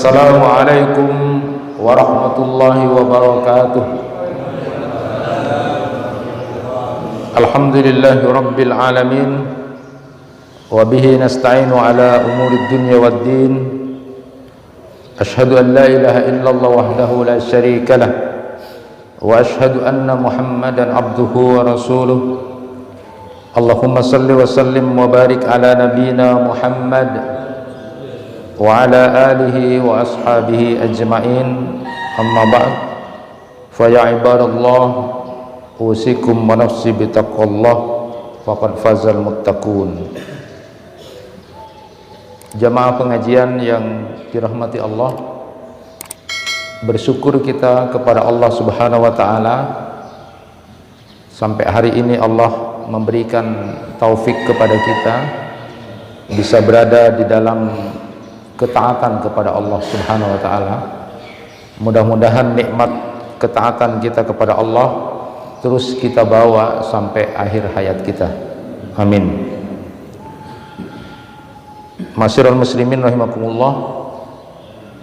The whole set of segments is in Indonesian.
Assalamualaikum warahmatullahi wabarakatuh. Alhamdulillahi rabbil alamin, wa bihi nasta'inu ala umurid dunya waddin. Ashhadu an la ilaha illallah wahdahu la syarika lah, wa ashhadu anna Muhammadan abduhu wa rasuluh. Allahumma salli wa sallim wa barik ala nabiyyina Muhammad wa ala alihi wa ashabihi ajma'in. Amma ba'd, fa ya ibadallah, usikum wa nafsi bitaqwallah, faqad fazal muttaqun. Jamaah pengajian yang dirahmati Allah, bersyukur kita kepada Allah Subhanahu wa taala sampai hari ini Allah memberikan taufik kepada kita bisa berada di dalam ketaatan kepada Allah Subhanahu wa taala. Mudah-mudahan nikmat ketaatan kita kepada Allah terus kita bawa sampai akhir hayat kita. Amin. Masyiral muslimin rahimakumullah,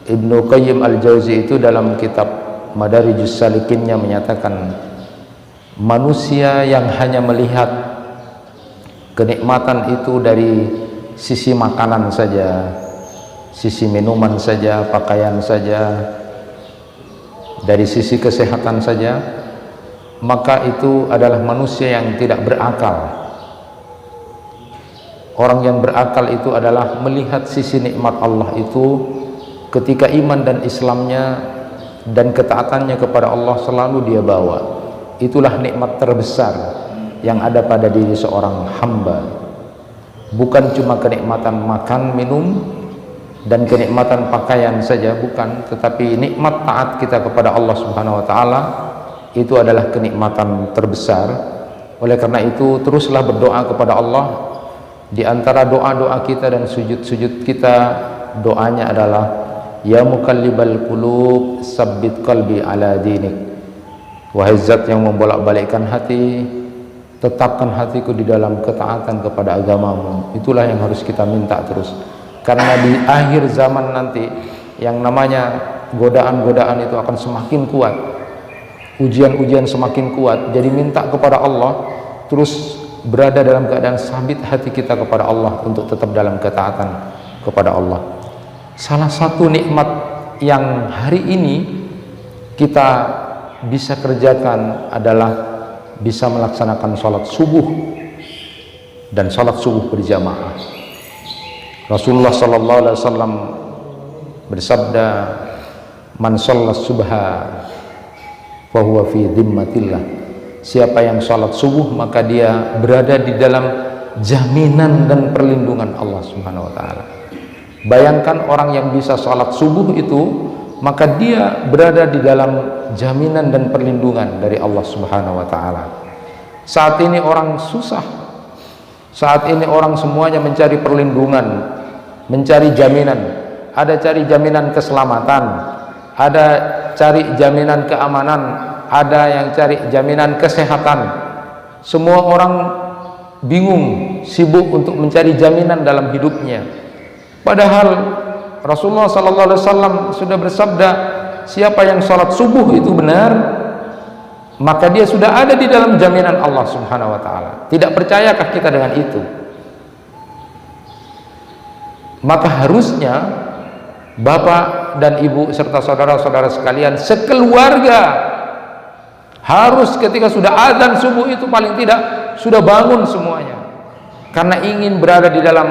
Ibnu Qayyim Al-Jauzi itu dalam kitab Madarijus Salikinnya menyatakan, manusia yang hanya melihat kenikmatan itu dari sisi makanan saja, sisi minuman saja, pakaian saja, dari sisi kesehatan saja, maka itu adalah manusia yang tidak berakal. Orang yang berakal itu adalah melihat sisi nikmat Allah itu ketika iman dan Islamnya dan ketaatannya kepada Allah selalu dia bawa. Itulah nikmat terbesar yang ada pada diri seorang hamba. Bukan cuma kenikmatan makan, minum, dan kenikmatan pakaian saja, bukan, tetapi nikmat taat kita kepada Allah Subhanahu wa taala itu adalah kenikmatan terbesar. Oleh karena itu teruslah berdoa kepada Allah. Di antara doa-doa kita dan sujud-sujud kita, doanya adalah ya muqallibal qulub sabbit qalbi ala dinik. Wahai zat yang membolak-balikkan hati, tetapkan hatiku di dalam ketaatan kepada agamamu. Itulah yang harus kita minta terus. Karena di akhir zaman nanti yang namanya godaan-godaan itu akan semakin kuat, ujian-ujian semakin kuat. Jadi minta kepada Allah terus berada dalam keadaan sabit hati kita kepada Allah untuk tetap dalam ketaatan kepada Allah. Salah satu nikmat yang hari ini kita bisa kerjakan adalah bisa melaksanakan sholat subuh dan sholat subuh berjamaah. Rasulullah sallallahu alaihi wasallam bersabda, man shalla subha fa huwa fi dhimmatillah. Siapa yang sholat subuh maka dia berada di dalam jaminan dan perlindungan Allah Subhanahu wa taala. Bayangkan orang yang bisa sholat subuh itu, maka dia berada di dalam jaminan dan perlindungan dari Allah Subhanahu wa taala. Saat ini orang susah. Saat ini orang semuanya mencari perlindungan, mencari jaminan. Ada cari jaminan keselamatan, ada cari jaminan keamanan, ada yang cari jaminan kesehatan. Semua orang bingung, sibuk untuk mencari jaminan dalam hidupnya. Padahal Rasulullah sallallahu alaihi wasallam sudah bersabda, siapa yang sholat subuh itu benar, maka dia sudah ada di dalam jaminan Allah Subhanahu wa taala. Tidak percayakah kita dengan itu? Maka harusnya bapak dan ibu serta saudara-saudara sekalian sekeluarga harus ketika sudah azan subuh itu paling tidak sudah bangun semuanya, karena ingin berada di dalam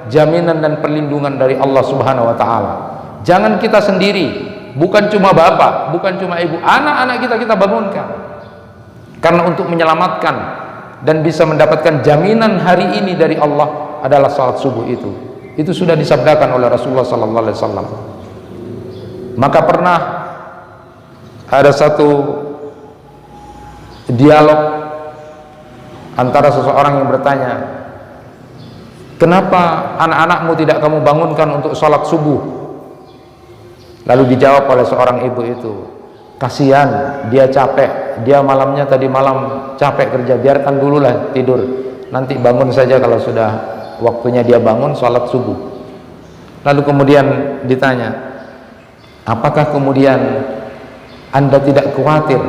jaminan dan perlindungan dari Allah Subhanahu wa taala. Jangan kita sendiri, bukan cuma bapak, bukan cuma ibu, anak-anak kita bangunkan. Karena untuk menyelamatkan dan bisa mendapatkan jaminan hari ini dari Allah adalah salat subuh itu. Itu sudah disabdakan oleh Rasulullah sallallahu alaihi wasallam. Maka pernah ada satu dialog antara seseorang yang bertanya, kenapa anak-anakmu tidak kamu bangunkan untuk sholat subuh? Lalu dijawab oleh seorang ibu itu, kasihan, dia capek, dia malamnya tadi malam capek kerja, biarkan dululah tidur, nanti bangun saja kalau sudah waktunya dia bangun sholat subuh. Lalu kemudian ditanya, Apakah kemudian Anda tidak khawatir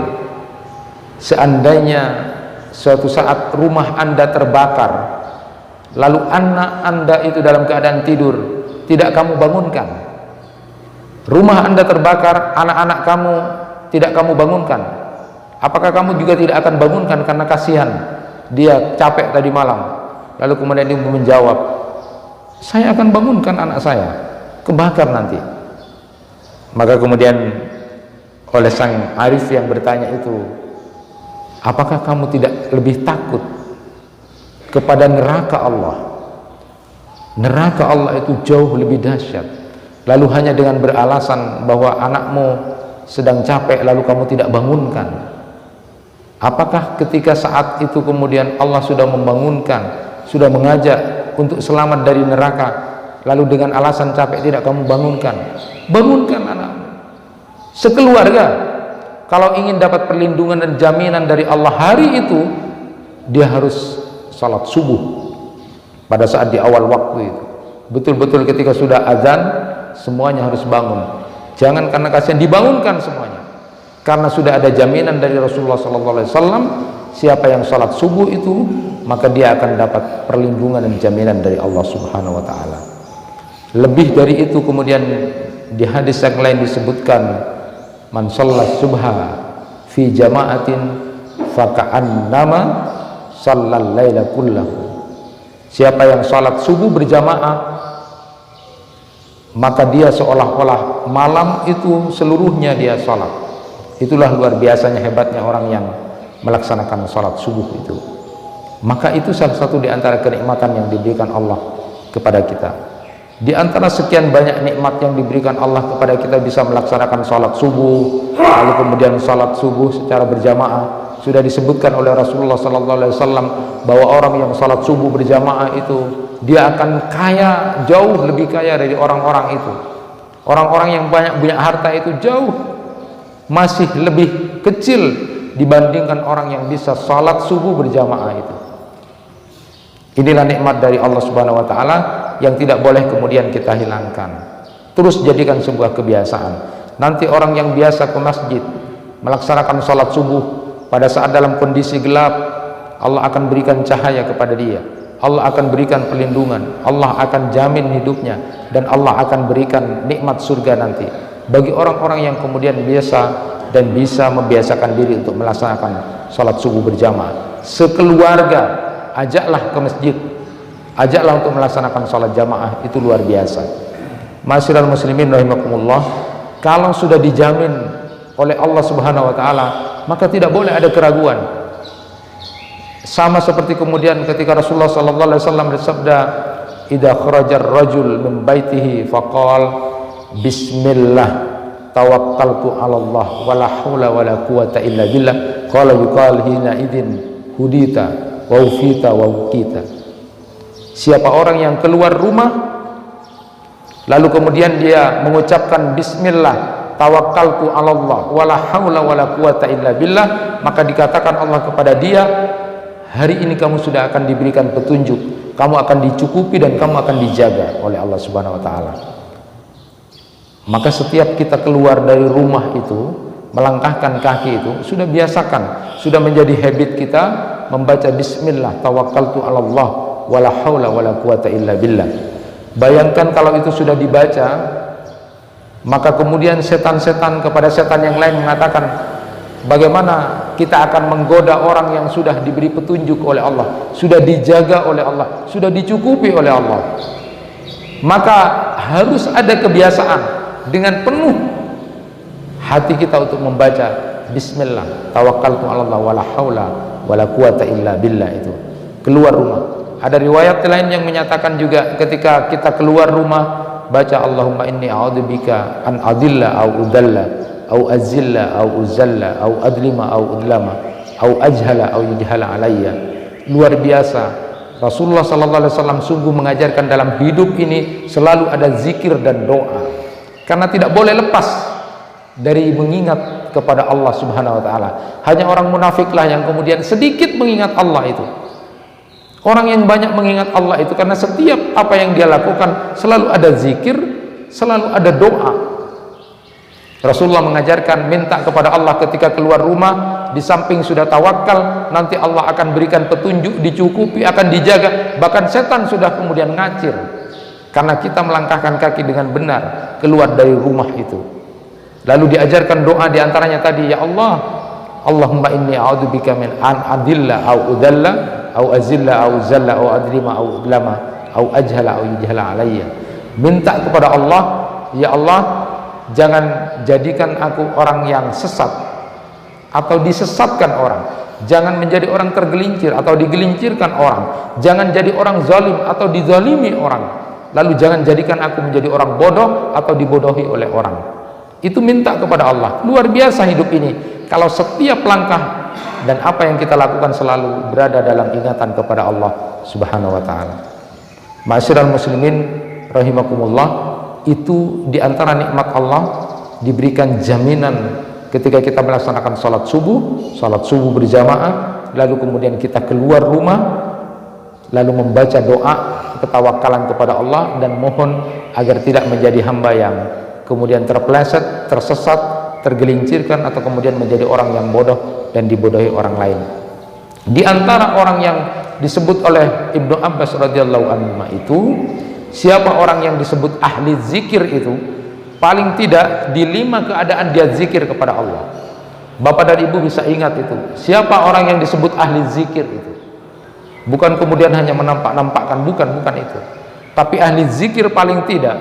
seandainya suatu saat rumah Anda terbakar, lalu anak Anda itu dalam keadaan tidur, tidak kamu bangunkan? Rumah Anda terbakar, anak-anak kamu tidak kamu bangunkan. Apakah kamu juga tidak akan bangunkan karena kasihan dia capek tadi malam? Lalu kemudian dia menjawab, saya akan bangunkan anak saya, kebakar nanti. Maka kemudian oleh sang arif yang bertanya itu, apakah kamu tidak lebih takut kepada neraka Allah? Neraka Allah itu jauh lebih dahsyat. Lalu hanya dengan beralasan bahwa anakmu sedang capek lalu kamu tidak bangunkan. Apakah ketika saat itu kemudian Allah sudah membangunkan, sudah mengajak untuk selamat dari neraka, lalu dengan alasan capek tidak kamu bangunkan? Bangunkan anakmu. Sekeluarga kalau ingin dapat perlindungan dan jaminan dari Allah hari itu, dia harus salat subuh pada saat di awal waktu itu. Betul-betul ketika sudah azan semuanya harus bangun. Jangan karena kasihan, dibangunkan semuanya. Karena sudah ada jaminan dari Rasulullah SAW, siapa yang salat subuh itu maka dia akan dapat perlindungan dan jaminan dari Allah Subhanahu wa taala. Lebih dari itu kemudian di hadis yang lain disebutkan, man shallas subha fi jama'atin faka'annama shallal laila kullahu. Siapa yang salat subuh berjamaah maka dia seolah-olah malam itu seluruhnya dia salat. Itulah luar biasanya hebatnya orang yang melaksanakan salat subuh itu. Maka itu salah satu di antara kenikmatan yang diberikan Allah kepada kita. Di antara sekian banyak nikmat yang diberikan Allah kepada kita, bisa melaksanakan salat subuh, lalu kemudian salat subuh secara berjamaah. Sudah disebutkan oleh Rasulullah SAW bahwa orang yang salat subuh berjamaah itu dia akan kaya, jauh lebih kaya dari orang-orang itu. Orang-orang yang banyak punya harta itu jauh masih lebih kecil dibandingkan orang yang bisa salat subuh berjamaah itu. Inilah nikmat dari Allah Subhanahu wa taala yang tidak boleh kemudian kita hilangkan. Terus jadikan sebuah kebiasaan. Nanti orang yang biasa ke masjid melaksanakan salat subuh pada saat dalam kondisi gelap, Allah akan berikan cahaya kepada dia. Allah akan berikan perlindungan, Allah akan jamin hidupnya, dan Allah akan berikan nikmat surga nanti bagi orang-orang yang kemudian biasa dan bisa membiasakan diri untuk melaksanakan salat subuh berjamaah. Sekeluarga ajaklah ke masjid, ajaklah untuk melaksanakan salat jamaah, itu luar biasa. Masyiral muslimin rahimakumullah, kalau sudah dijamin oleh Allah Subhanahu wa taala, maka tidak boleh ada keraguan. Sama seperti kemudian ketika Rasulullah sallallahu alaihi wasallam bersabda, "Idza kharajar rajul min baitihi faqal bismillah tawakkaltu 'ala Allah wala haula wala quwata illa billah." Qala yuqal hina idzin hudita wa ufita wa ukita. Siapa orang yang keluar rumah lalu kemudian dia mengucapkan bismillah tawakkaltu 'ala Allah wala haula wala quwata illa billah, maka dikatakan Allah kepada dia, hari ini kamu sudah akan diberikan petunjuk, kamu akan dicukupi dan kamu akan dijaga oleh Allah Subhanahu wa taala. Maka setiap kita keluar dari rumah itu, melangkahkan kaki itu, sudah biasakan, sudah menjadi habit kita membaca bismillah tawakkaltu 'ala Allah wala haula wala quwata illa billah. Bayangkan kalau itu sudah dibaca, maka kemudian setan-setan kepada setan yang lain mengatakan, bagaimana kita akan menggoda orang yang sudah diberi petunjuk oleh Allah, sudah dijaga oleh Allah, sudah dicukupi oleh Allah. Maka harus ada kebiasaan dengan penuh hati kita untuk membaca bismillah tawakkaltu 'ala Allah wala haula wala quwata illa billah itu keluar rumah. Ada riwayat lain yang menyatakan juga ketika kita keluar rumah, baca Allahumma inni a'udzubika an adilla au udalla au azilla au uzalla au adlima au udlama au ajhala au yujhala alayya. Luar biasa, Rasulullah sallallahu alaihi wasallam sungguh mengajarkan dalam hidup ini selalu ada zikir dan doa, karena tidak boleh lepas dari mengingat kepada Allah Subhanahu wa taala. Hanya orang munafiklah yang kemudian sedikit mengingat Allah itu. Orang yang banyak mengingat Allah itu karena setiap apa yang dia lakukan selalu ada zikir, selalu ada doa. Rasulullah mengajarkan minta kepada Allah ketika keluar rumah, di samping sudah tawakal, nanti Allah akan berikan petunjuk, dicukupi, akan dijaga. Bahkan setan sudah kemudian ngacir karena kita melangkahkan kaki dengan benar keluar dari rumah itu. Lalu diajarkan doa, diantaranya tadi, ya Allah, Allahumma inni a'udzubika min an adilla au udalla au azilla au zalla au adlima au udlama au ajhala au yujhala alayya. Minta kepada Allah, ya Allah, jangan jadikan aku orang yang sesat atau disesatkan orang, jangan menjadi orang tergelincir atau digelincirkan orang, jangan jadi orang zalim atau dizalimi orang, lalu jangan jadikan aku menjadi orang bodoh atau dibodohi oleh orang. Itu minta kepada Allah. Luar biasa hidup ini kalau setiap langkah dan apa yang kita lakukan selalu berada dalam ingatan kepada Allah Subhanahu wa taala. Ma'asyiral muslimin rahimakumullah, itu diantara nikmat Allah, diberikan jaminan ketika kita melaksanakan salat subuh berjamaah, lalu kemudian kita keluar rumah, lalu membaca doa ketawakalan kepada Allah dan mohon agar tidak menjadi hamba yang kemudian terpeleset, tersesat, tergelincirkan atau kemudian menjadi orang yang bodoh dan dibodohi orang lain. Di antara orang yang disebut oleh Ibnu Abbas radhiyallahu anhu itu, siapa orang yang disebut ahli zikir itu, paling tidak di 5 keadaan dia zikir kepada Allah. Bapak dan Ibu bisa ingat itu. Siapa orang yang disebut ahli zikir itu? Bukan kemudian hanya menampak-nampakkan, bukan itu. Tapi ahli zikir paling tidak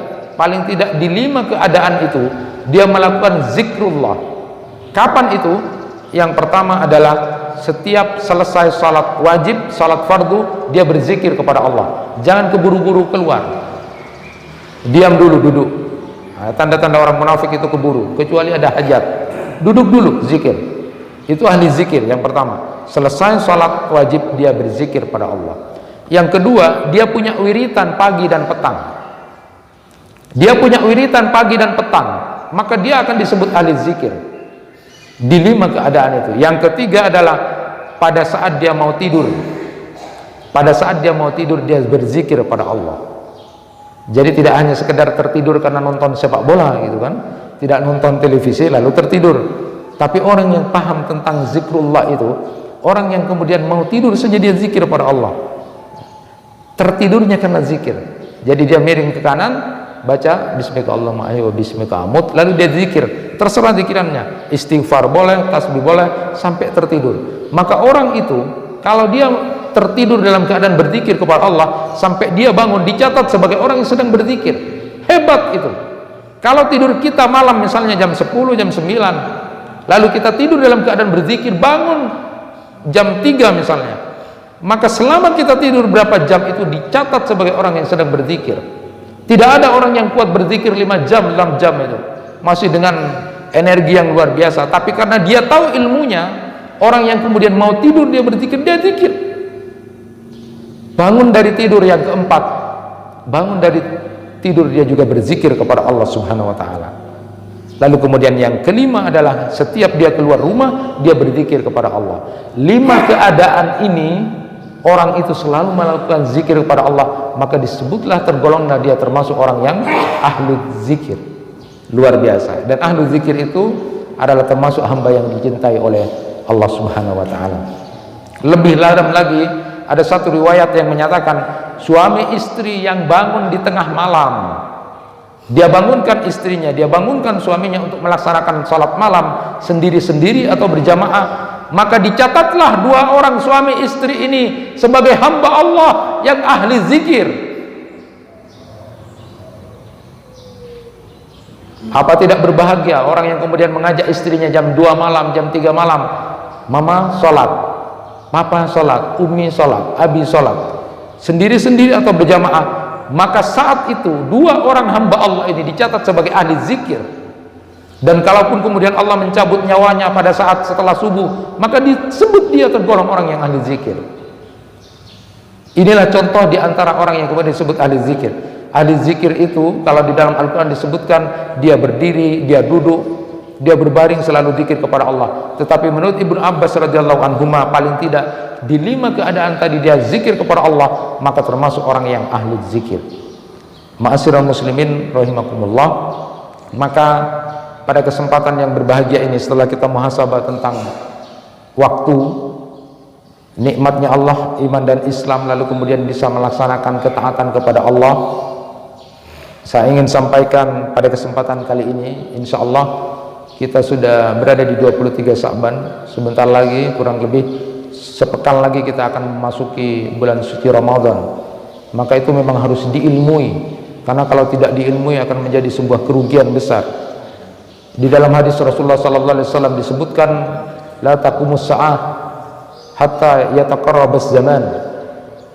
di 5 keadaan itu dia melakukan zikrullah. Kapan itu? Yang pertama adalah setiap selesai salat wajib, salat fardu, dia berzikir kepada Allah. Jangan keburu-buru keluar, diam dulu, duduk. Nah, tanda-tanda orang munafik itu keburu, kecuali ada hajat, duduk dulu, zikir. Itu ahli zikir yang pertama. Selesai salat wajib, dia berzikir pada Allah. Yang kedua, dia punya wiritan pagi dan petang. Dia punya wiritan pagi dan petang, maka dia akan disebut ahli zikir di 5 keadaan itu. Yang ketiga adalah pada saat dia mau tidur. Pada saat dia mau tidur, dia berzikir pada Allah. Jadi tidak hanya sekedar tertidur karena nonton sepak bola gitu kan, tidak nonton televisi lalu tertidur. Tapi orang yang paham tentang zikrullah itu, orang yang kemudian mau tidur saja dia zikir pada Allah. Tertidurnya karena zikir. Jadi dia miring ke kanan, baca bismika Allahumma ahyi wa bismika amut, lalu dia zikir, terserah zikirannya, istighfar boleh, tasbih boleh, sampai tertidur. Maka orang itu kalau dia tertidur dalam keadaan berzikir kepada Allah sampai dia bangun, dicatat sebagai orang yang sedang berzikir. Hebat itu. Kalau tidur kita malam misalnya jam 10, jam 9, lalu kita tidur dalam keadaan berzikir, bangun jam 3 misalnya, maka selama kita tidur berapa jam itu dicatat sebagai orang yang sedang berzikir. Tidak ada orang yang kuat berzikir 5 jam, 6 jam itu masih dengan energi yang luar biasa. Tapi karena dia tahu ilmunya, orang yang kemudian mau tidur dia berzikir, dia zikir. Bangun dari tidur yang keempat, bangun dari tidur dia juga berzikir kepada Allah Subhanahu wa taala. Lalu kemudian yang kelima adalah setiap dia keluar rumah dia berzikir kepada Allah. 5 keadaan ini orang itu selalu melakukan zikir kepada Allah, maka disebutlah, tergolonglah dia termasuk orang yang ahlu zikir. Luar biasa. Dan ahlu zikir itu adalah termasuk hamba yang dicintai oleh Allah Subhanahu wa taala. Lebih dalam lagi, ada satu riwayat yang menyatakan suami istri yang bangun di tengah malam, dia bangunkan istrinya, dia bangunkan suaminya untuk melaksanakan salat malam sendiri-sendiri atau berjamaah, maka dicatatlah 2 orang suami istri ini sebagai hamba Allah yang ahli zikir. Apa tidak berbahagia orang yang kemudian mengajak istrinya jam 2 malam, jam 3 malam, mama sholat, papa sholat, umi sholat, abi sholat, sendiri-sendiri atau berjamaah. Maka saat itu 2 orang hamba Allah ini dicatat sebagai ahli zikir. Dan kalaupun kemudian Allah mencabut nyawanya pada saat setelah subuh, maka disebut dia tergolong orang yang ahli zikir. Inilah contoh di antara orang yang kemudian disebut ahli zikir. Ahli zikir itu kalau di dalam Al-Quran disebutkan dia berdiri, dia duduk, dia berbaring selalu zikir kepada Allah. Tetapi menurut Ibnu Abbas radhiyallahu anhuma, paling tidak di 5 keadaan tadi dia zikir kepada Allah, maka termasuk orang yang ahli zikir. Ma'asyiral muslimin rahimakumullah. Maka pada kesempatan yang berbahagia ini, setelah kita muhasabah tentang waktu, nikmatnya Allah, iman dan Islam, lalu kemudian bisa melaksanakan ketaatan kepada Allah, saya ingin sampaikan pada kesempatan kali ini, insya Allah kita sudah berada di 23 Sya'ban. Sebentar lagi, kurang lebih sepekan lagi kita akan memasuki bulan suci Ramadan. Maka itu memang harus diilmui, karena kalau tidak diilmui akan menjadi sebuah kerugian besar. Di dalam hadis Rasulullah SAW disebutkan, la taqumus sa'ah hatta yataqarrabaz zaman.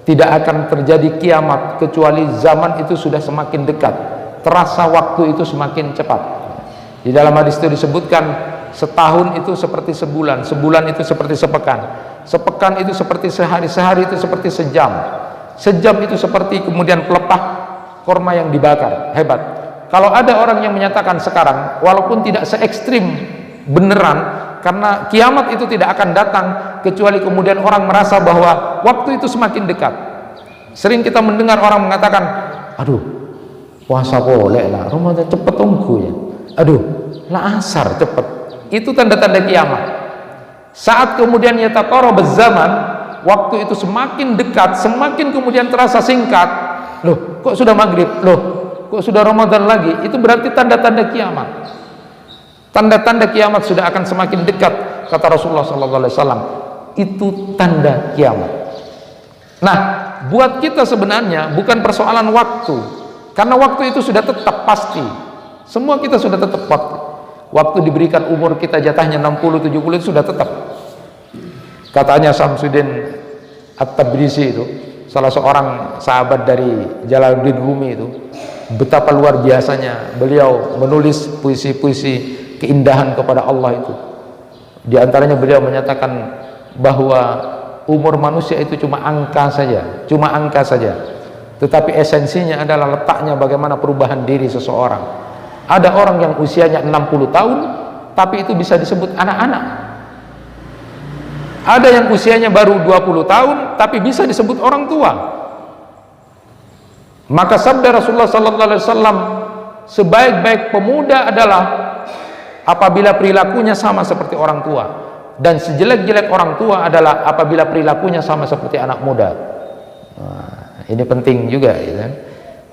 Tidak akan terjadi kiamat kecuali zaman itu sudah semakin dekat, terasa waktu itu semakin cepat. Di dalam hadis itu disebutkan, setahun itu seperti sebulan, sebulan itu seperti sepekan, sepekan itu seperti sehari, sehari itu seperti sejam, sejam itu seperti kemudian pelepah korma yang dibakar. Hebat. Kalau ada orang yang menyatakan sekarang, walaupun tidak se ekstrim beneran, karena kiamat itu tidak akan datang kecuali kemudian orang merasa bahwa waktu itu semakin dekat. Sering kita mendengar orang mengatakan, aduh puasa boleh lah, Ramadan cepet tunggu ya, aduh lah asar cepet. Itu tanda-tanda kiamat. Saat kemudian yataqarrabuz zaman, waktu itu semakin dekat, semakin kemudian terasa singkat. Loh kok sudah maghrib, loh kok sudah Ramadan lagi, itu berarti tanda-tanda kiamat. Tanda-tanda kiamat sudah akan semakin dekat, kata Rasulullah SAW. Itu tanda kiamat. Nah, buat kita sebenarnya bukan persoalan waktu, karena waktu itu sudah tetap pasti. Semua kita sudah tetap waktu. Waktu diberikan umur kita jatahnya 60-70 itu sudah tetap. Katanya Syamsuddin At-Tabrisi itu, salah seorang sahabat dari Jalaluddin Rumi itu, betapa luar biasanya beliau menulis puisi-puisi keindahan kepada Allah itu. Di antaranya beliau menyatakan bahwa umur manusia itu cuma angka saja, cuma angka saja. Tetapi esensinya adalah letaknya bagaimana perubahan diri seseorang. Ada orang yang usianya 60 tahun tapi itu bisa disebut anak-anak. Ada yang usianya baru 20 tahun tapi bisa disebut orang tua. Maka sabda Rasulullah SAW, sebaik-baik pemuda adalah apabila perilakunya sama seperti orang tua, dan sejelek-jelek orang tua adalah apabila perilakunya sama seperti anak muda. Nah, ini penting juga ya kan?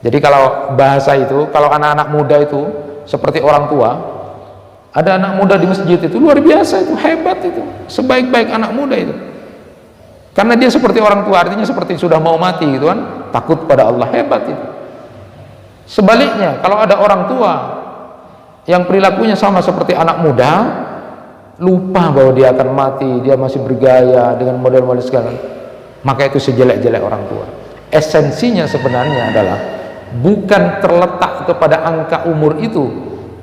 Jadi kalau bahasa itu, kalau anak-anak muda itu seperti orang tua, ada anak muda di masjid itu luar biasa, itu hebat, itu sebaik-baik anak muda itu, karena dia seperti orang tua, artinya seperti sudah mau mati gitu kan, takut pada Allah, hebat itu. Sebaliknya kalau ada orang tua yang perilakunya sama seperti anak muda, lupa bahwa dia akan mati, dia masih bergaya dengan model-model sekarang, maka itu sejelek-jelek orang tua. Esensinya sebenarnya adalah bukan terletak kepada angka umur itu,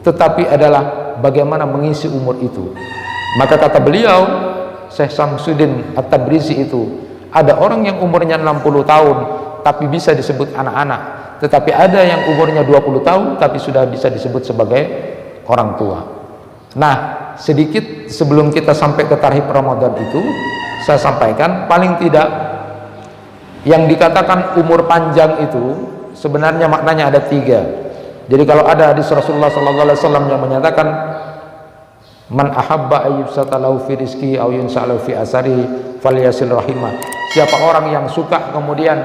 tetapi adalah bagaimana mengisi umur itu. Maka kata beliau, Syekh Syamsuddin At-Tabrisi itu, ada orang yang umurnya 60 tahun tapi bisa disebut anak-anak, tetapi ada yang umurnya 20 tahun tapi sudah bisa disebut sebagai orang tua. Nah, sedikit sebelum kita sampai ke tarhib Ramadan itu, saya sampaikan paling tidak yang dikatakan umur panjang itu sebenarnya maknanya ada 3. Jadi kalau ada hadis Rasulullah SAW yang menyatakan, man ahabba ayyubsatalahu fi rizki aw yunsalahu fi asari falyasil rahimah. Siapa orang yang suka kemudian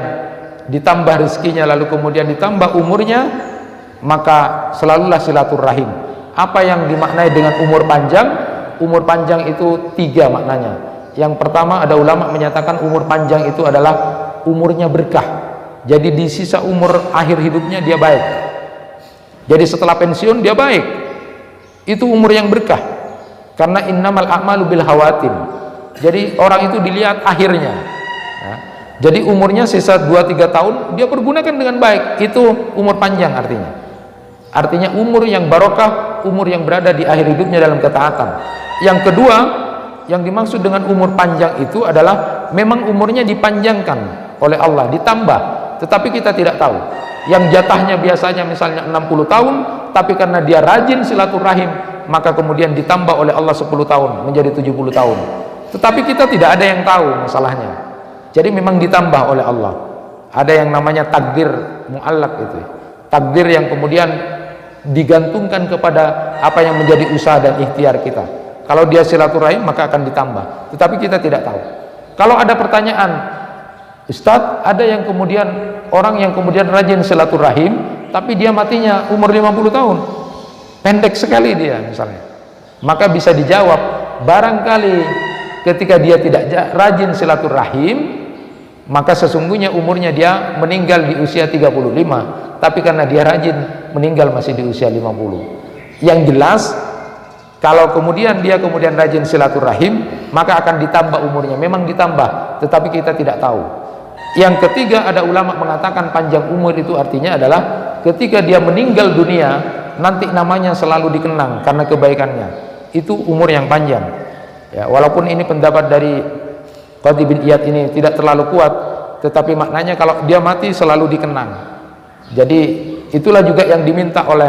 ditambah rezekinya lalu kemudian ditambah umurnya, maka selalulah silaturahim. Apa yang dimaknai dengan umur panjang? Umur panjang itu 3 maknanya. Yang pertama, ada ulama menyatakan umur panjang itu adalah umurnya berkah. Jadi di sisa umur akhir hidupnya dia baik. Jadi setelah pensiun dia baik. Itu umur yang berkah. Karena innamal a'malu bil hawatim. Jadi orang itu dilihat akhirnya. Ya. Jadi umurnya sisa 2-3 tahun dia pergunakan dengan baik. Itu umur panjang artinya. Artinya umur yang barokah, umur yang berada di akhir hidupnya dalam ketaatan. Yang kedua, yang dimaksud dengan umur panjang itu adalah memang umurnya dipanjangkan oleh Allah, ditambah, tetapi kita tidak tahu. Yang jatahnya biasanya misalnya 60 tahun, tapi karena dia rajin silaturahim, maka kemudian ditambah oleh Allah 10 tahun menjadi 70 tahun. Tetapi kita tidak ada yang tahu masalahnya. Jadi memang ditambah oleh Allah. Ada yang namanya takdir mu'allaq itu. Takdir yang kemudian digantungkan kepada apa yang menjadi usaha dan ikhtiar kita. Kalau dia silaturahim maka akan ditambah, tetapi kita tidak tahu. Kalau ada pertanyaan, Ustadz, ada yang kemudian orang yang kemudian rajin silaturahim tapi dia matinya umur 50 tahun, pendek sekali dia misalnya, maka bisa dijawab, barangkali ketika dia tidak rajin silaturahim maka sesungguhnya umurnya dia meninggal di usia 35, tapi karena dia rajin meninggal masih di usia 50. Yang jelas kalau kemudian dia kemudian rajin silaturahim maka akan ditambah umurnya, memang ditambah, tetapi kita tidak tahu. Yang ketiga, ada ulama mengatakan panjang umur itu artinya adalah ketika dia meninggal dunia nanti namanya selalu dikenang karena kebaikannya, itu umur yang panjang ya. Walaupun ini pendapat dari Qadhi bin Iyad ini tidak terlalu kuat, tetapi maknanya kalau dia mati selalu dikenang. Jadi itulah juga yang diminta oleh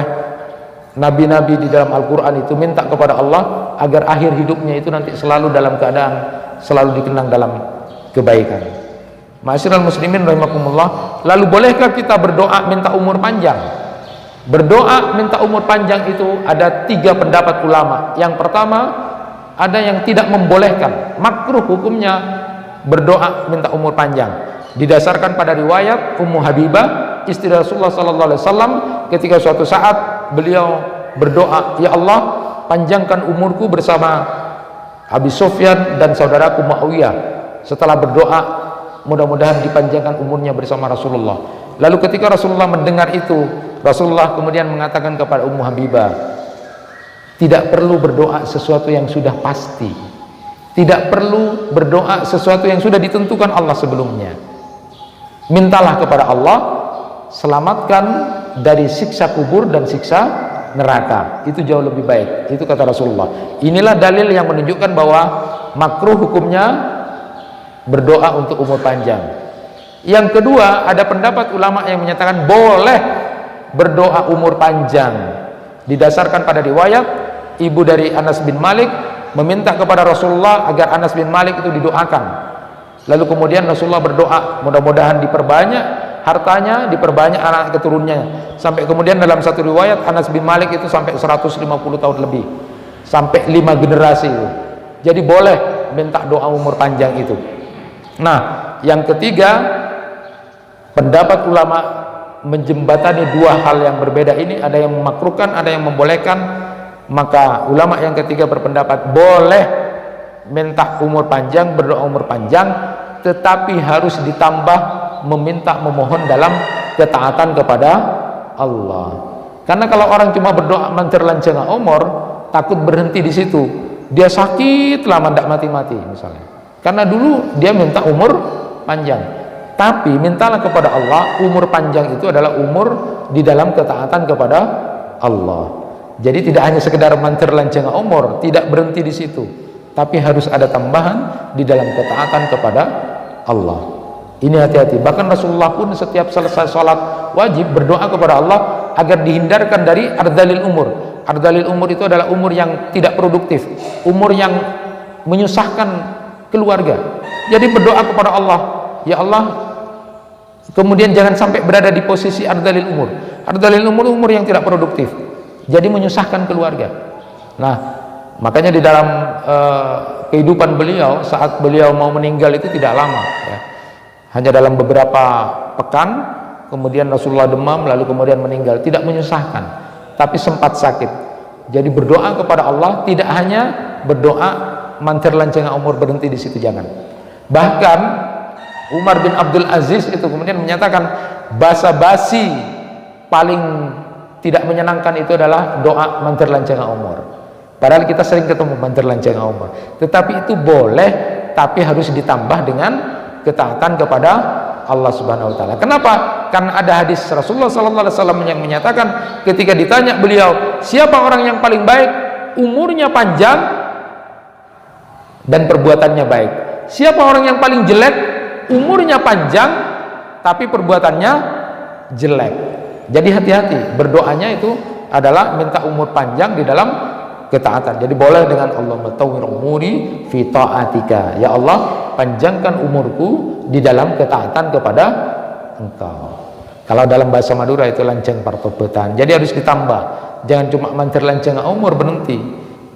nabi-nabi di dalam Al-Quran, itu minta kepada Allah agar akhir hidupnya itu nanti selalu dalam keadaan selalu dikenang dalam kebaikan. Ma'asyiral muslimin rahimakumullah, lalu bolehkah kita berdoa minta umur panjang? Berdoa minta umur panjang itu ada 3 pendapat ulama. Yang pertama, ada yang tidak membolehkan, makruh hukumnya berdoa minta umur panjang, didasarkan pada riwayat Ummu Habibah istri Rasulullah SAW, ketika suatu saat beliau berdoa, ya Allah panjangkan umurku bersama Abi Sufyan dan saudaraku Muawiyah. Setelah berdoa, mudah-mudahan dipanjangkan umurnya bersama Rasulullah. Lalu ketika Rasulullah mendengar itu, Rasulullah kemudian mengatakan kepada Ummu Habibah, tidak perlu berdoa sesuatu yang sudah pasti, tidak perlu berdoa sesuatu yang sudah ditentukan Allah sebelumnya. Mintalah kepada Allah, selamatkan dari siksa kubur dan siksa neraka, itu jauh lebih baik. Itu kata Rasulullah. Inilah dalil yang menunjukkan bahwa makruh hukumnya berdoa untuk umur panjang. Yang kedua, ada pendapat ulama yang menyatakan boleh berdoa umur panjang, didasarkan pada riwayat ibu dari Anas bin Malik meminta kepada Rasulullah agar Anas bin Malik itu didoakan. Lalu kemudian Rasulullah berdoa, mudah-mudahan diperbanyak hartanya, diperbanyak anak keturunannya, sampai kemudian dalam satu riwayat Anas bin Malik itu sampai 150 tahun lebih, sampai 5 generasi itu. Jadi boleh minta doa umur panjang itu. Nah, yang ketiga, pendapat ulama menjembatani 2 hal yang berbeda ini, ada yang memakruhkan, ada yang membolehkan. Maka ulama yang ketiga berpendapat boleh minta umur panjang, berdoa umur panjang, tetapi harus ditambah meminta, memohon dalam ketaatan kepada Allah. Karena kalau orang cuma berdoa menterlanjang umur, takut berhenti di situ, dia sakit lama tidak mati-mati misalnya. Karena dulu dia minta umur panjang, tapi mintalah kepada Allah umur panjang itu adalah umur di dalam ketaatan kepada Allah. Jadi tidak hanya sekedar menterlanjang umur, tidak berhenti di situ, tapi harus ada tambahan di dalam ketaatan kepada Allah. Ini hati-hati. Bahkan Rasulullah pun setiap selesai sholat wajib berdoa kepada Allah agar dihindarkan dari ardalil umur. Ardalil umur itu adalah umur yang tidak produktif, umur yang menyusahkan keluarga. Jadi berdoa kepada Allah, ya Allah, kemudian jangan sampai berada di posisi ardalil umur. Ardalil umur, umur yang tidak produktif, jadi menyusahkan keluarga. Nah, makanya di dalam kehidupan beliau, saat beliau mau meninggal itu tidak lama ya. Hanya dalam beberapa pekan, kemudian Rasulullah demam, lalu kemudian meninggal. Tidak menyusahkan, tapi sempat sakit. Jadi berdoa kepada Allah, tidak hanya berdoa mantir lanceng umur, berhenti di situ, jangan. Bahkan Umar bin Abdul Aziz itu kemudian menyatakan basa-basi paling tidak menyenangkan itu adalah doa mantir lanceng umur. Padahal kita sering ketemu mantir lanceng umur, tetapi itu boleh, tapi harus ditambah dengan ketaatan kepada Allah Subhanahu wa taala. Kenapa? Karena ada hadis Rasulullah sallallahu alaihi wasallam yang menyatakan ketika ditanya beliau, siapa orang yang paling baik? Umurnya panjang dan perbuatannya baik. Siapa orang yang paling jelek? Umurnya panjang tapi perbuatannya jelek. Jadi hati-hati, berdoanya itu adalah minta umur panjang di dalam ketaatan. Jadi boleh dengan Allahumma tawwir umuri fi ta'atika, ya Allah panjangkan umurku di dalam ketaatan kepada Engkau. Kalau dalam bahasa Madura itu lanceng partopetan. Jadi harus ditambah. Jangan cuma mantir lanceng umur berhenti.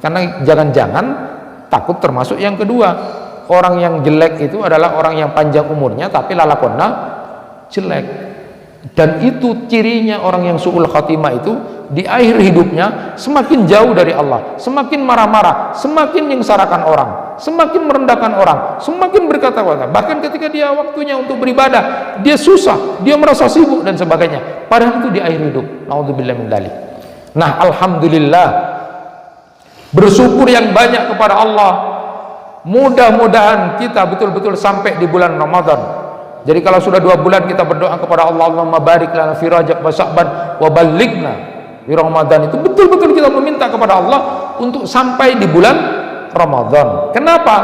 Karena jangan-jangan takut termasuk yang kedua. Orang yang jelek itu adalah orang yang panjang umurnya tapi lalakonna jelek. Dan itu cirinya orang yang su'ul khatimah itu di akhir hidupnya semakin jauh dari Allah, semakin marah-marah, semakin menyengsarakan orang, semakin merendahkan orang, semakin berkata-kata. Bahkan ketika dia waktunya untuk beribadah, dia susah, dia merasa sibuk dan sebagainya. Padahal itu di akhir hidup. Naudzubillah min dzalik. Nah, alhamdulillah, bersyukur yang banyak kepada Allah. Mudah-mudahan kita betul-betul sampai di bulan Ramadan. Jadi kalau sudah 2 bulan kita berdoa kepada Allah, Allahumma barik lana fi Rajab wa Sya'ban wa ballighna di Ramadan, itu betul-betul kita meminta kepada Allah untuk sampai di bulan Ramadan. Kenapa?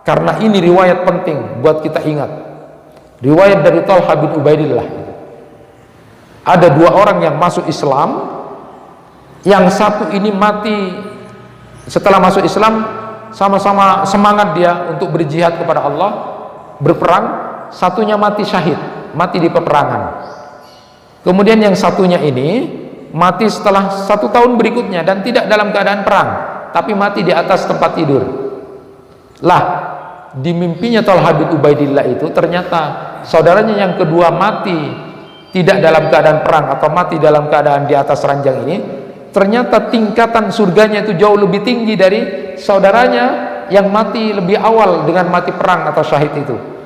Karena ini riwayat penting buat kita ingat. Riwayat dari Talha bin Ubaidillah. Ada 2 orang yang masuk Islam. Yang satu ini mati setelah masuk Islam, sama-sama semangat dia untuk berjihad kepada Allah, berperang. Satunya mati syahid, mati di peperangan. Kemudian yang satunya ini mati setelah 1 tahun berikutnya dan tidak dalam keadaan perang, tapi mati di atas tempat tidur. Lah, di mimpinya Talha bin Ubaidillah itu ternyata saudaranya yang kedua mati tidak dalam keadaan perang atau mati dalam keadaan di atas ranjang ini, ternyata tingkatan surganya itu jauh lebih tinggi dari saudaranya yang mati lebih awal dengan mati perang atau syahid itu.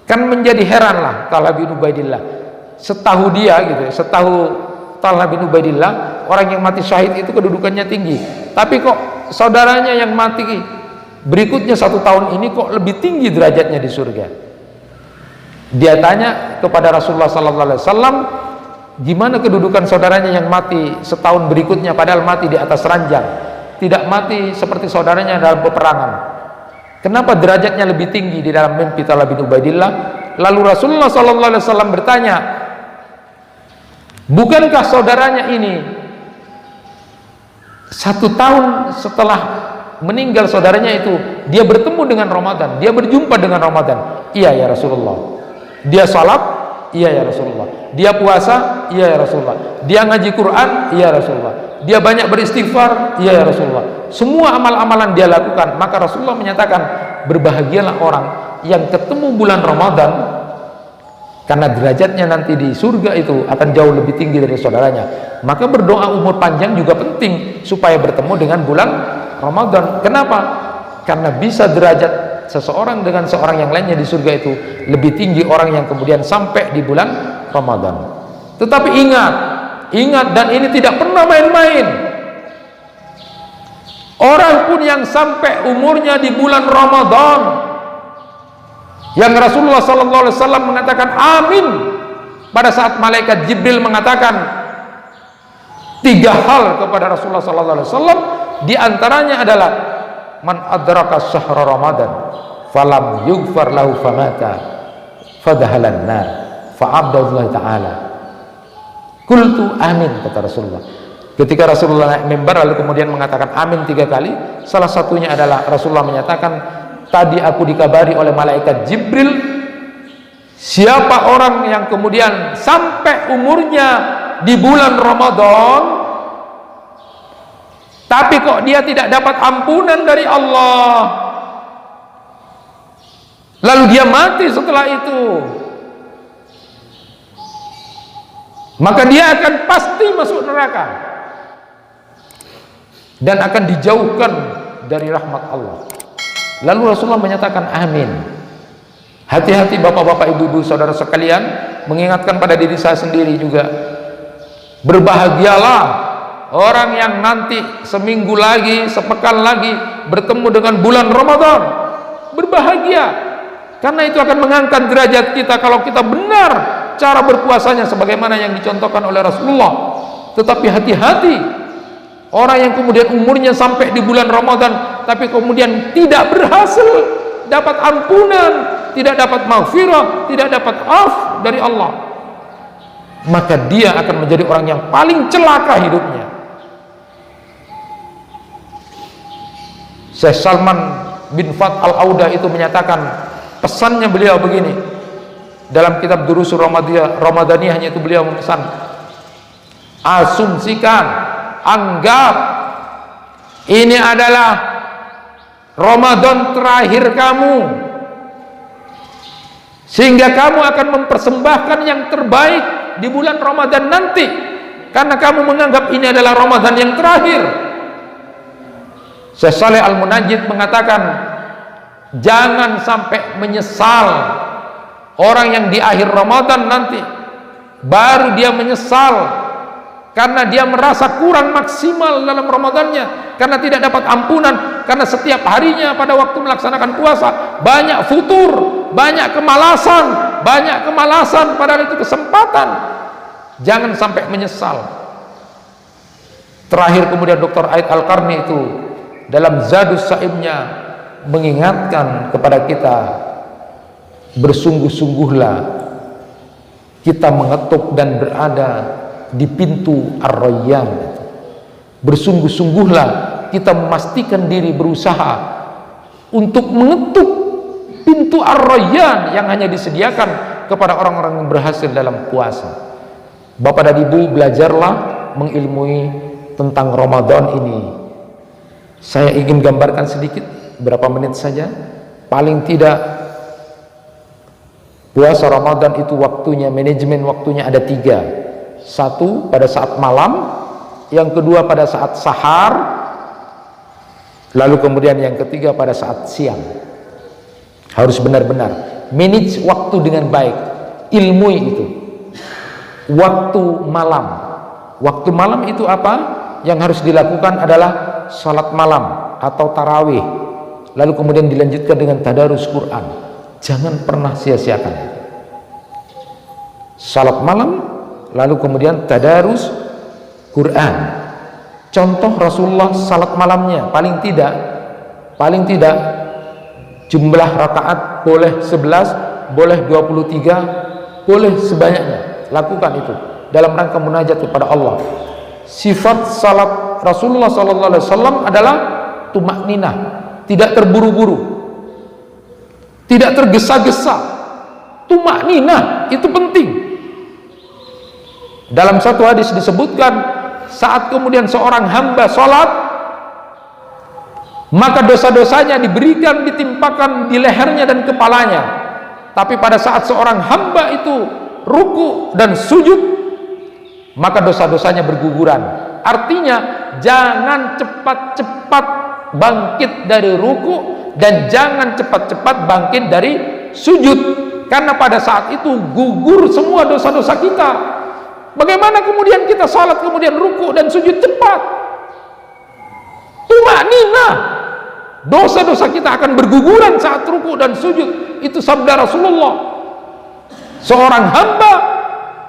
Kan menjadi heranlah Talha bin Ubaidillah. Setahu dia gitu, setahu Talha bin Ubaidillah, orang yang mati syahid itu kedudukannya tinggi. Tapi kok saudaranya yang mati berikutnya 1 tahun ini kok lebih tinggi derajatnya di surga? Dia tanya kepada Rasulullah sallallahu alaihi wasallam, gimana kedudukan saudaranya yang mati setahun berikutnya padahal mati di atas ranjang, tidak mati seperti saudaranya dalam peperangan? Kenapa derajatnya lebih tinggi di dalam mimpi Talha bin Ubaidillah? Lalu Rasulullah SAW bertanya, bukankah saudaranya ini 1 tahun setelah meninggal saudaranya itu dia bertemu dengan Ramadan, dia berjumpa dengan Ramadan? Iya ya Rasulullah. Dia salat? Iya ya Rasulullah. Dia puasa? Iya ya Rasulullah. Dia ngaji Quran? Iya Rasulullah. Dia banyak beristighfar? Iya ya Rasulullah. Semua amal-amalan dia lakukan. Maka Rasulullah menyatakan, berbahagialah orang yang ketemu bulan Ramadan, karena derajatnya nanti di surga itu akan jauh lebih tinggi dari saudaranya. Maka berdoa umur panjang juga penting supaya bertemu dengan bulan Ramadan. Kenapa? Karena bisa derajat seseorang dengan seorang yang lainnya di surga itu lebih tinggi orang yang kemudian sampai di bulan Ramadan. Tetapi ingat, dan ini tidak pernah main-main. Orang pun yang sampai umurnya di bulan Ramadan, yang Rasulullah SAW mengatakan amin pada saat malaikat Jibril mengatakan 3 hal kepada Rasulullah SAW, diantaranya adalah man adraka syahra Ramadan falam yughfar lahu famata fadahalan nar fa'abdullah ta'ala. Qultu amin, kata Rasulullah. Ketika Rasulullah naik mimbar lalu kemudian mengatakan amin 3 kali, salah satunya adalah Rasulullah menyatakan, tadi aku dikabari oleh malaikat Jibril, siapa orang yang kemudian sampai umurnya di bulan Ramadan tapi kok dia tidak dapat ampunan dari Allah, lalu dia mati setelah itu, maka dia akan pasti masuk neraka dan akan dijauhkan dari rahmat Allah. Lalu Rasulullah menyatakan amin. Hati-hati bapak-bapak, ibu-ibu, saudara sekalian, mengingatkan pada diri saya sendiri juga. Berbahagialah orang yang nanti seminggu lagi, sepekan lagi bertemu dengan bulan Ramadan. Berbahagia, karena itu akan mengangkat derajat kita kalau kita benar cara berpuasanya sebagaimana yang dicontohkan oleh Rasulullah. Tetapi hati-hati orang yang kemudian umurnya sampai di bulan Ramadan tapi kemudian tidak berhasil dapat ampunan, tidak dapat maghfirah, tidak dapat af dari Allah, maka dia akan menjadi orang yang paling celaka hidupnya. Syekh Salman bin Fat al-Auda itu menyatakan, pesannya beliau begini, dalam kitab Durusul Ramadaniyahnya itu beliau memesan, asumsikan, anggap ini adalah Ramadan terakhir kamu, sehingga kamu akan mempersembahkan yang terbaik di bulan Ramadan nanti, karena kamu menganggap ini adalah Ramadan yang terakhir. Syekh Shalih Al-Munajjid mengatakan, jangan sampai menyesal orang yang di akhir Ramadan nanti baru dia menyesal karena dia merasa kurang maksimal dalam Ramadannya, karena tidak dapat ampunan, karena setiap harinya pada waktu melaksanakan puasa banyak futur, banyak kemalasan padahal itu kesempatan. Jangan sampai menyesal. Terakhir kemudian Dr. Aid Al-Qarni itu dalam Zadus Sa'imnya mengingatkan kepada kita, bersungguh-sungguhlah kita mengetuk dan berada di pintu Ar-Rayyan. Bersungguh-sungguhlah kita memastikan diri, berusaha untuk mengetuk pintu Ar-Rayyan yang hanya disediakan kepada orang-orang yang berhasil dalam puasa. Bapak dan Ibu, belajarlah mengilmui tentang Ramadan ini. Saya ingin gambarkan sedikit, berapa menit saja. Paling tidak puasa Ramadan itu waktunya, manajemen waktunya ada 3. Satu pada saat malam, yang kedua pada saat sahar, lalu kemudian yang ketiga pada saat siang. Harus benar-benar manage waktu dengan baik, ilmu itu. Waktu malam, waktu malam itu apa? Yang harus dilakukan adalah salat malam atau tarawih, lalu kemudian dilanjutkan dengan tadarus Quran. Jangan pernah sia-siakan salat malam, lalu kemudian tadarus Quran. Contoh Rasulullah salat malamnya paling tidak jumlah rakaat boleh 11, boleh 23, boleh sebanyaknya. Lakukan itu dalam rangka munajat kepada Allah. Sifat salat Rasulullah SAW adalah tumakninah, tidak terburu-buru, tidak tergesa-gesa. Tumakninah itu penting. Dalam satu hadis disebutkan, saat kemudian seorang hamba sholat, maka dosa-dosanya diberikan, ditimpakan di lehernya dan kepalanya. Tapi pada saat seorang hamba itu ruku dan sujud, maka dosa-dosanya berguguran. Artinya jangan cepat-cepat bangkit dari ruku dan jangan cepat-cepat bangkit dari sujud, karena pada saat itu gugur semua dosa-dosa kita. Bagaimana kemudian kita salat kemudian ruku dan sujud cepat? Tumakninah, dosa-dosa kita akan berguguran saat ruku dan sujud. Itu sabda Rasulullah. Seorang hamba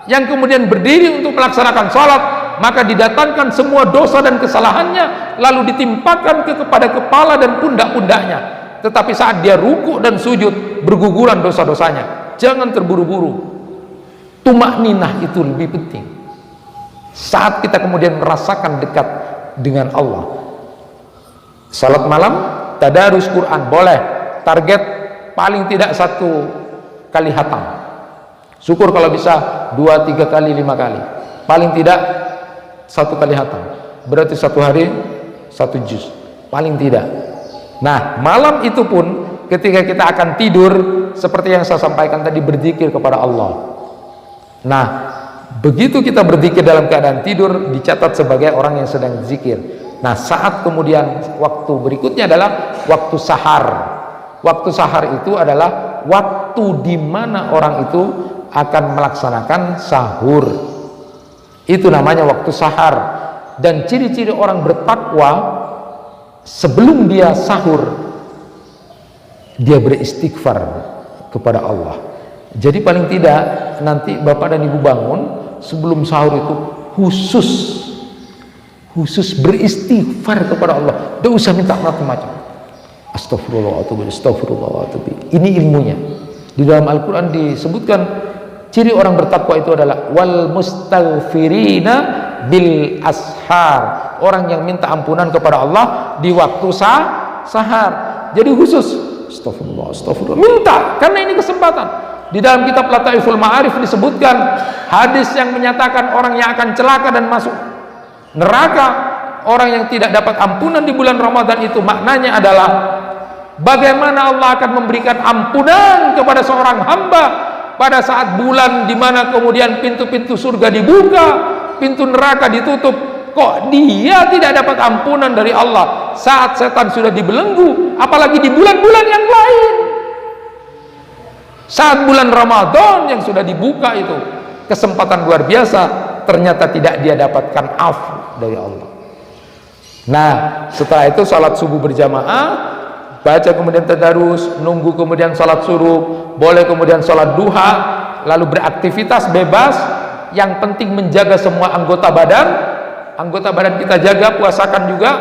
yang kemudian berdiri untuk melaksanakan salat, maka didatangkan semua dosa dan kesalahannya, lalu ditimpakan kepada kepala dan pundak-pundaknya. Tetapi saat dia ruku dan sujud, berguguran dosa-dosanya. Jangan terburu-buru. Tumakninah itu lebih penting. Saat kita kemudian merasakan dekat dengan Allah, salat malam, tadarus Quran boleh, target paling tidak 1 kali khatam. Syukur kalau bisa 2, 3 kali, 5 kali. Paling tidak 1 kali khatam. Berarti 1 hari 1 juz. Paling tidak. Nah, malam itu pun ketika kita akan tidur, seperti yang saya sampaikan tadi, berzikir kepada Allah. Nah, begitu kita berzikir dalam keadaan tidur, dicatat sebagai orang yang sedang zikir. Nah, saat kemudian waktu berikutnya adalah waktu sahar. Waktu sahar itu adalah waktu di mana orang itu akan melaksanakan sahur. Itu namanya waktu sahar. Dan ciri-ciri orang bertakwa, sebelum dia sahur, dia beristighfar kepada Allah. Jadi paling tidak nanti Bapak dan Ibu bangun sebelum sahur itu khusus beristighfar kepada Allah. Tidak usah minta macam-macam. Astagfirullahaladzim. Ini ilmunya. Di dalam Al-Quran disebutkan ciri orang bertakwa itu adalah wal mustaghfirina bil ashar. Orang yang minta ampunan kepada Allah di waktu sahar. Jadi khusus astagfirullah, minta, karena ini kesempatan. Di dalam kitab Lataiful Ma'arif disebutkan hadis yang menyatakan orang yang akan celaka dan masuk neraka, orang yang tidak dapat ampunan di bulan Ramadan itu maknanya adalah bagaimana Allah akan memberikan ampunan kepada seorang hamba pada saat bulan di mana kemudian pintu-pintu surga dibuka, pintu neraka ditutup. Kok dia tidak dapat ampunan dari Allah saat setan sudah dibelenggu, apalagi di bulan-bulan yang lain. Saat bulan Ramadan yang sudah dibuka itu kesempatan luar biasa, ternyata tidak dia dapatkan afu dari Allah. Nah, setelah itu salat subuh berjamaah, baca kemudian tadarus, nunggu kemudian salat suruh, boleh kemudian salat duha, lalu beraktivitas bebas. Yang penting menjaga semua anggota badan kita jaga, puasakan juga.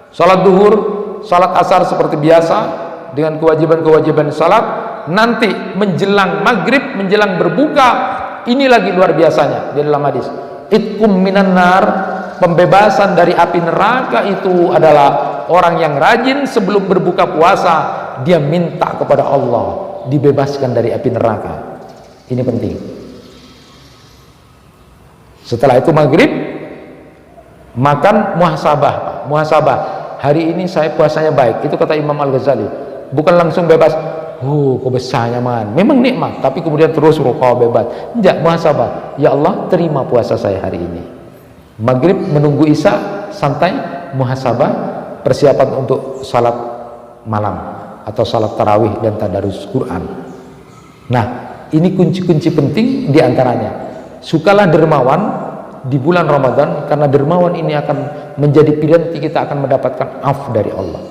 Salat duhur, salat asar seperti biasa dengan kewajiban-kewajiban salat. Nanti menjelang maghrib, menjelang berbuka, ini lagi luar biasanya di dalam hadis. Itkum minan nar, pembebasan dari api neraka itu adalah orang yang rajin sebelum berbuka puasa dia minta kepada Allah dibebaskan dari api neraka. Ini penting. Setelah itu maghrib, makan muhasabah. Muhasabah, hari ini saya puasanya baik, itu kata Imam Al-Ghazali. Bukan langsung bebas, kok besarnya man, memang nikmat, tapi kemudian terus rokok bebas. Enggak, muhasabah. Ya Allah, terima puasa saya hari ini. Maghrib menunggu isya, santai, muhasabah, persiapan untuk salat malam atau salat tarawih dan tadarus Quran. Nah, ini kunci-kunci penting diantaranya. Sukalah dermawan di bulan Ramadan, karena dermawan ini akan menjadi pilihan kita akan mendapatkan af dari Allah.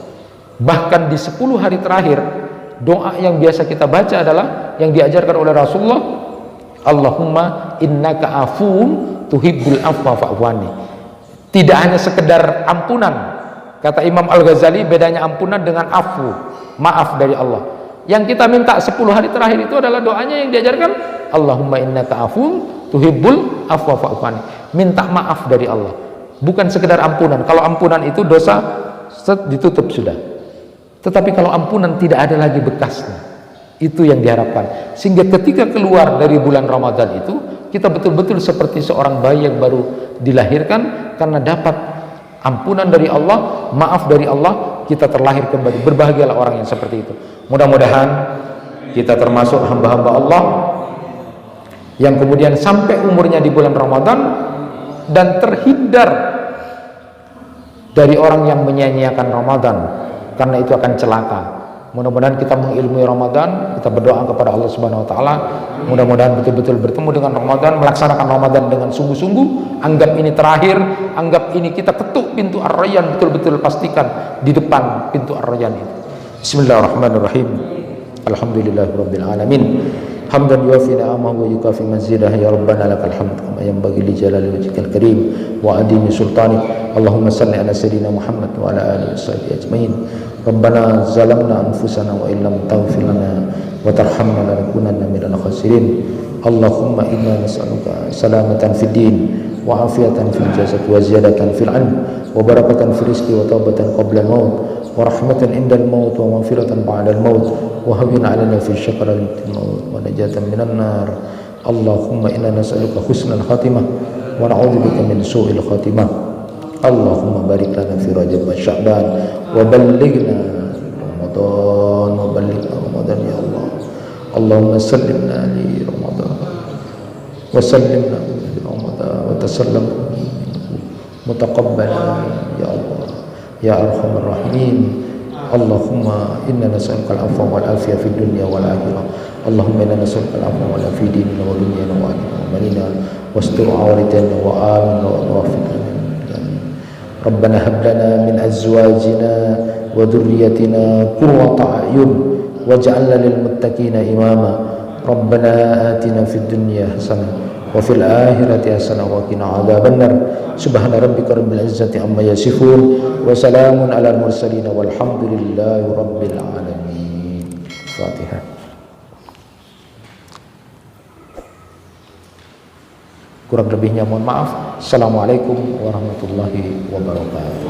Bahkan di 10 hari terakhir, doa yang biasa kita baca adalah yang diajarkan oleh Rasulullah, Allahumma innaka afuun tuhibbul afwa fa'fu anni. Tidak hanya sekedar ampunan, kata Imam Al-Ghazali, bedanya ampunan dengan afu, maaf dari Allah. Yang kita minta 10 hari terakhir itu adalah doanya yang diajarkan, Allahumma innaka afuun tuhibbul afwa fa'fu anni. Minta maaf dari Allah, bukan sekedar ampunan. Kalau ampunan itu dosa ditutup sudah. Tetapi kalau ampunan tidak ada lagi bekasnya, itu yang diharapkan. Sehingga ketika keluar dari bulan Ramadan itu, kita betul-betul seperti seorang bayi yang baru dilahirkan, karena dapat ampunan dari Allah, maaf dari Allah, kita terlahir kembali. Berbahagialah orang yang seperti itu. Mudah-mudahan kita termasuk hamba-hamba Allah yang kemudian sampai umurnya di bulan Ramadan dan terhindar dari orang yang menyia-nyiakan Ramadan, karena itu akan celaka. Mudah-mudahan kita mengilmui Ramadan, kita berdoa kepada Allah Subhanahu wa taala, mudah-mudahan betul-betul bertemu dengan Ramadan, melaksanakan Ramadan dengan sungguh-sungguh, anggap ini terakhir, anggap ini kita ketuk pintu Ar-Rayyan, betul-betul pastikan di depan pintu Ar-Rayyan itu. Bismillahirrahmanirrahim. Alhamdulillahirabbil alamin. Hamdan yuafi ni'amahu wa yukafi mazidah, ya rabbana lakal hamd kama yanbaghi li jalali wajhikal karim wa adimi sultanik. Allahumma salli ala sayyidina Muhammad wa ala alihi washabihi ajmain. Rabbana zalamna anfusana wa illam taghfir lana wa tarhamna lanakunanna minal khasirin. Allahumma inna nas'aluka salamatan fid din wa afiyatan fil jasad wa ziyadatan fil ilm wa barakatan fil rizqi wa taubatan qabla al-maut wa rahmatan inda al-maut wa maghfiratan ba'da al-maut wa hawwin 'alaina fi syakaratil maut wa najatan minan nar. Allahumma inna nas'aluka husnal khatimah wa na'udzubika min su'il khatimah. Allahumma barik lana fi Rajab wa Sya'ban wa ballighna Ramadan wa ballighna Ramadan ya Allah. Allahumma sallimna li Ramadan wa sallimna li Ramadan wa tasallam mutaqabbalan ya Allah ya arhamar rahimin. Allahumma inna nas'aluka al-'afwa wal 'afiyah fid dunya wal akhirah. Allahumma inna nas'aluka al-'afwa wal 'afiyah fi dinina wa dunyana wa amalina wastur 'awratana wa amin wa wafiqna. Rabbana hab lana min azwajina wa dhurriyyatina qurrata a'yun waj'alna lil muttaqina imama. Rabbana atina fid dunya hasanah wa fil akhirati hasanah wa qina adzabannar. Subhana rabbika rabbil izzati amma yasifun wa salamun alal mursalin walhamdulillahi rabbil alamin. Fatihah. Kurang lebihnya mohon maaf. Assalamualaikum warahmatullahi wabarakatuh.